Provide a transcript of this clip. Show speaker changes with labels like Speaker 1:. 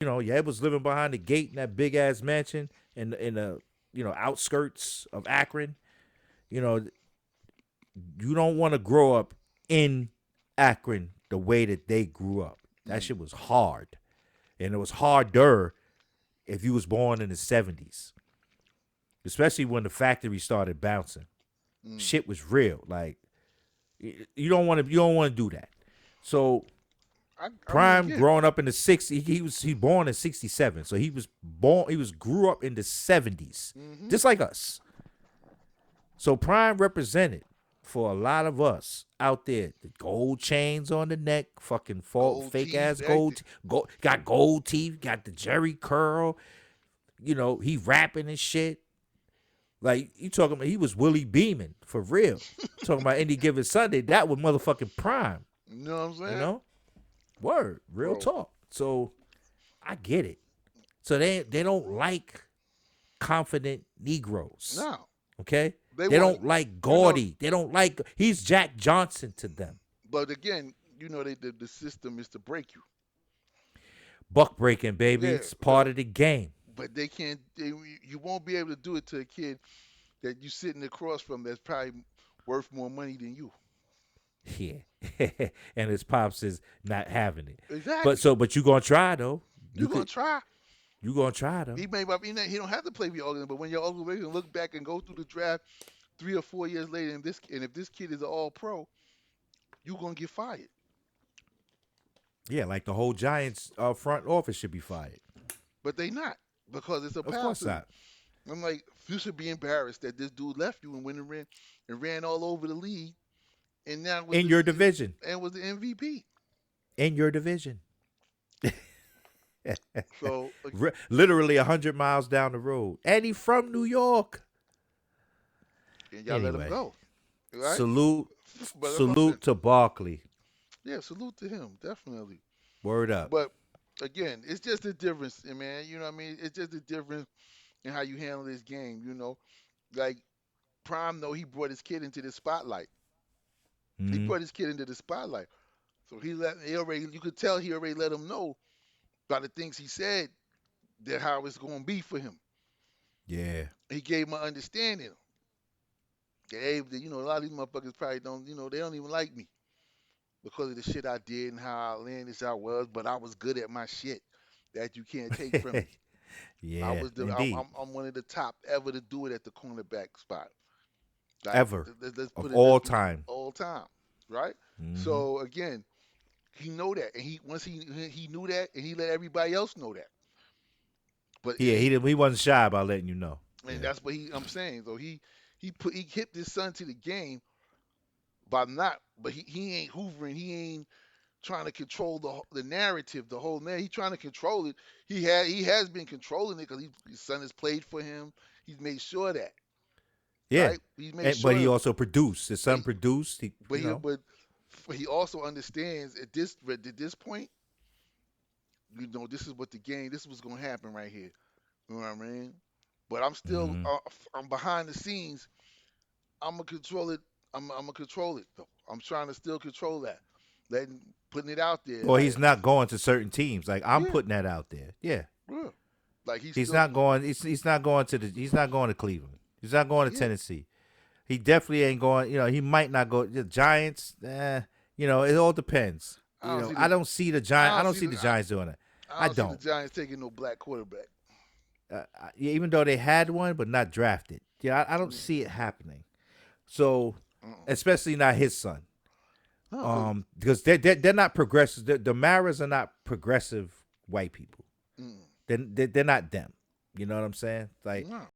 Speaker 1: Yeah, was living behind the gate in that big ass mansion in the outskirts of Akron. You know, you don't want to grow up in Akron the way that they grew up. That
Speaker 2: Mm,
Speaker 1: shit was hard, and it was harder if you was born in the '70s, especially when the factory started bouncing.
Speaker 2: mm.
Speaker 1: Shit was real. Like you don't want to do that. So
Speaker 2: I mean,
Speaker 1: Prime
Speaker 2: again,
Speaker 1: growing up in the '60s, he born in '67, so he grew up in the '70s,
Speaker 2: hmm
Speaker 1: just like us. So Prime represented for a lot of us out there the gold chains on the neck, fucking
Speaker 2: gold
Speaker 1: fake
Speaker 2: teeth,
Speaker 1: ass
Speaker 2: everything.
Speaker 1: got gold teeth, got the Jerry curl. He rapping and shit. Like you talking about, he was Willie Beeman for real. Talking about any given Sunday, that was motherfucking Prime.
Speaker 2: You know what I'm
Speaker 1: You
Speaker 2: saying,
Speaker 1: know, word, real
Speaker 2: bro?
Speaker 1: talk. So I get it. So they don't like confident Negroes.
Speaker 2: No,
Speaker 1: Okay?
Speaker 2: they
Speaker 1: They
Speaker 2: want,
Speaker 1: don't like
Speaker 2: you know,
Speaker 1: gaudy. They don't like he's Jack Johnson to them.
Speaker 2: but again, the system is to break you.
Speaker 1: Buck breaking, baby.
Speaker 2: Yeah,
Speaker 1: It's part of the game.
Speaker 2: but they can't. You won't be able to do it to a kid that you sitting across from that's probably worth more money than you.
Speaker 1: Yeah. And his pops is not having it.
Speaker 2: Exactly.
Speaker 1: But you gonna try though.
Speaker 2: You're gonna try.
Speaker 1: You gonna try though.
Speaker 2: He don't have to play with your Oakland, but when your Oakland can look back and go through the draft 3 or 4 years later, and if this kid is an All Pro, you gonna get fired.
Speaker 1: Yeah, like the whole Giants front office should be fired.
Speaker 2: But they not because it's a
Speaker 1: Of
Speaker 2: power
Speaker 1: course
Speaker 2: trip.
Speaker 1: not.
Speaker 2: I'm like, you should be embarrassed that this dude left you and went and ran all over the league, and now
Speaker 1: In your division.
Speaker 2: was the MVP.
Speaker 1: In your division.
Speaker 2: So
Speaker 1: Literally 100 miles down the road. And he from New York.
Speaker 2: and y'all let him
Speaker 1: Anyway,
Speaker 2: go, right?
Speaker 1: salute
Speaker 2: But that's what I'm saying.
Speaker 1: salute to Barkley.
Speaker 2: Yeah, salute to him, definitely.
Speaker 1: Word up.
Speaker 2: But again, it's just a difference, man. You know what I mean? It's just a difference in how you handle this game. Like Prime, though he brought his kid into the spotlight. He
Speaker 1: Mm-hmm.
Speaker 2: brought his kid into the spotlight. So he already, you could tell he already let him know by the things he said that how it's going to be for him.
Speaker 1: Yeah.
Speaker 2: He gave him an understanding. That, hey, a lot of these motherfuckers probably don't, they don't even like me because of the shit I did and how outlandish I was, but I was good at my shit that you can't take from me. I
Speaker 1: Yeah,
Speaker 2: was
Speaker 1: indeed.
Speaker 2: I'm one of the top ever to do it at the cornerback spot. Like
Speaker 1: Ever.
Speaker 2: let's
Speaker 1: Of
Speaker 2: put it
Speaker 1: all
Speaker 2: let's
Speaker 1: time.
Speaker 2: all time, right?
Speaker 1: Mm-hmm.
Speaker 2: So again, he know that, and he knew that, and he let everybody else know that. But
Speaker 1: Yeah, he wasn't shy about letting you know.
Speaker 2: and
Speaker 1: Yeah.
Speaker 2: that's what I'm saying. So he hit his son to the game by not, but he ain't hoovering. He ain't trying to control the narrative, the whole man. He's trying to control it. He has been controlling it because his son has played for him. He's made sure that,
Speaker 1: Yeah.
Speaker 2: right? He's made
Speaker 1: But he
Speaker 2: sure,
Speaker 1: also produced. His
Speaker 2: but
Speaker 1: son produced. He,
Speaker 2: but
Speaker 1: you
Speaker 2: he
Speaker 1: know.
Speaker 2: but he also understands at this point, this is what the game. This is what's gonna happen right here. You know what I mean? But I'm still
Speaker 1: Mm-hmm.
Speaker 2: I'm behind the scenes. I'm gonna control it. I'm gonna control it though. I'm trying to still control that, letting putting it out there
Speaker 1: Well,
Speaker 2: like
Speaker 1: he's not going to certain teams. Like I'm
Speaker 2: yeah,
Speaker 1: putting that out there. Yeah.
Speaker 2: yeah. Like he's
Speaker 1: He's
Speaker 2: still
Speaker 1: not going. He's not going to the. He's not going to Cleveland. He's not going to
Speaker 2: yeah.
Speaker 1: Tennessee. He definitely ain't going. He might not go. The Giants. It all depends.
Speaker 2: I don't see
Speaker 1: I
Speaker 2: the
Speaker 1: don't see the Giants.
Speaker 2: I
Speaker 1: I
Speaker 2: don't
Speaker 1: don't
Speaker 2: see
Speaker 1: see
Speaker 2: the
Speaker 1: the Giants doing it.
Speaker 2: I
Speaker 1: I
Speaker 2: don't see the
Speaker 1: don't.
Speaker 2: Giants taking no black quarterback.
Speaker 1: Yeah, even though they had one, but not drafted. Yeah, I don't
Speaker 2: Mm,
Speaker 1: see it happening. So,
Speaker 2: uh-uh.
Speaker 1: especially not his son.
Speaker 2: No, because
Speaker 1: Because they're not progressive. The Maras are not progressive white people.
Speaker 2: mm,
Speaker 1: They're not them. You know what I'm saying? Like
Speaker 2: no.